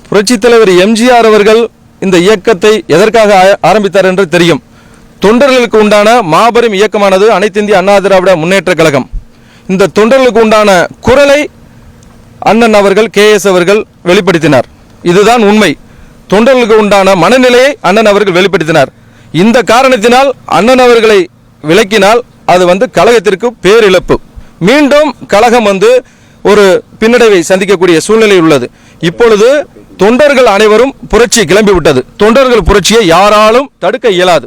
புரட்சித் தலைவர் எம்ஜிஆர் அவர்கள் இந்த இயக்கத்தை எதற்காக ஆரம்பித்தார் என்று தெரியும். தொண்டர்களுக்கு உண்டான மாபெரும் இயக்கமானது அனைத்து இந்திய அண்ணா திராவிட முன்னேற்ற கழகம். இந்த தொண்டர்களுக்கு உண்டான குரலை அண்ணன் அவர்கள் KS அவர்கள் வெளிப்படுத்தினார். இதுதான் உண்மை. தொண்டர்களுக்கு உண்டான மனநிலையை அண்ணன் அவர்கள் வெளிப்படுத்தினார். இந்த காரணத்தினால் அண்ணன் அவர்களை விலக்கினால் அது கழகத்திற்கு பேரிழப்பு. மீண்டும் கழகம் ஒரு பின்னடைவை சந்திக்கக்கூடிய சூழ்நிலை உள்ளது. இப்பொழுது தொண்டர்கள் அனைவரும் புரட்சி கிளம்பிவிட்டது. தொண்டர்கள் புரட்சியை யாராலும் தடுக்க இயலாது.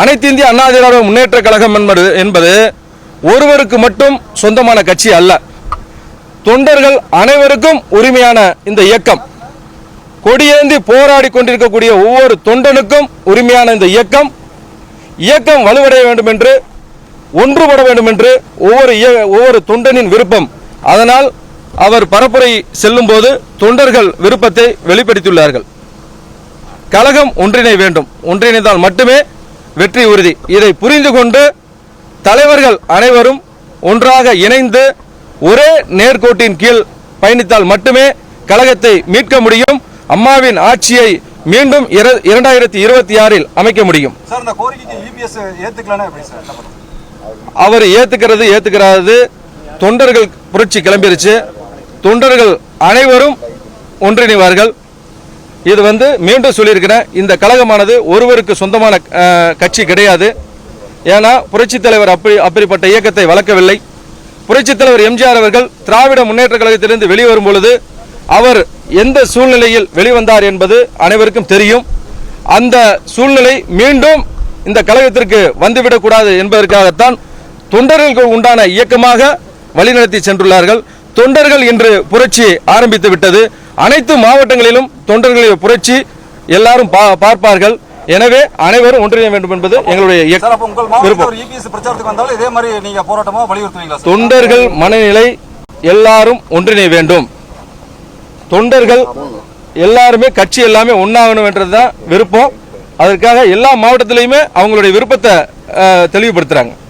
அனைத்து இந்திய அண்ணா திராவிட முன்னேற்ற கழகம் என்பது ஒருவருக்கு மட்டும் சொந்தமான கட்சி அல்ல. தொண்டர்கள் அனைவருக்கும் உரிமையான இந்த இயக்கம், கொடியேந்தி போராடி கொண்டிருக்கக்கூடிய ஒவ்வொரு தொண்டனுக்கும் உரிமையான இந்த இயக்கம் வலுவடைய வேண்டும் என்று, ஒன்றுபட வேண்டும் என்று ஒவ்வொரு தொண்டனின் விருப்பம். அதனால் அவர் பரப்புரை செல்லும் போது தொண்டர்கள் விருப்பத்தை வெளிப்படுத்தியுள்ளார்கள். கழகம் ஒன்றிணை வேண்டும், ஒன்றிணைந்தால் மட்டுமே வெற்றி உறுதி. இதை புரிந்து கொண்டு தலைவர்கள் அனைவரும் ஒன்றாக இணைந்து ஒரே நேர்கோட்டின் கீழ் பயணித்தால் மட்டுமே கழகத்தை மீட்க முடியும். அம்மாவின் ஆட்சியை மீண்டும் 2026 அமைக்க முடியும். அவர் ஏத்துக்கிறது தொண்டர்கள் புரட்சி கிளம்பிருச்சு. தொண்டர்கள் அனைவரும் ஒன்றிணைவார்கள். இது மீண்டும் சொல்லியிருக்கிறேன், இந்த கழகமானது ஒருவருக்கு சொந்தமான கட்சி கிடையாது. ஏன்னா புரட்சித் தலைவர் அப்படிப்பட்ட இயக்கத்தை வளர்க்கவில்லை. புரட்சித் தலைவர் எம்ஜிஆர் அவர்கள் திராவிட முன்னேற்ற கழகத்திலிருந்து வெளிவரும் பொழுது அவர் எந்த சூழ்நிலையில் வெளிவந்தார் என்பது அனைவருக்கும் தெரியும். அந்த சூழ்நிலை மீண்டும் இந்த கழகத்திற்கு வந்துவிடக்கூடாது என்பதற்காகத்தான் தொண்டர்களுக்கு உண்டான இயக்கமாக வழிநடத்தி சென்றுள்ளார்கள். தொண்டர்கள் இன்று புரட்சி ஆரம்பித்து விட்டது. அனைத்து மாவட்டங்களிலும் தொண்டர்களுடைய புரட்சி எல்லாரும் பார்ப்பார்கள். எனவே அனைவரும் ஒன்றிணைய வேண்டும் என்பது எங்களுடைய தொண்டர்கள் மனநிலை எல்லாரும் ஒன்றிணைய வேண்டும். தொண்டர்கள் எல்லாருமே கட்சி எல்லாமே ஒன்னாகணும் என்றதுதான் விருப்பம். அதற்காக எல்லா மாவட்டத்திலையுமே அவங்களுடைய விருப்பத்தை தெளிவுபடுத்துறாங்க.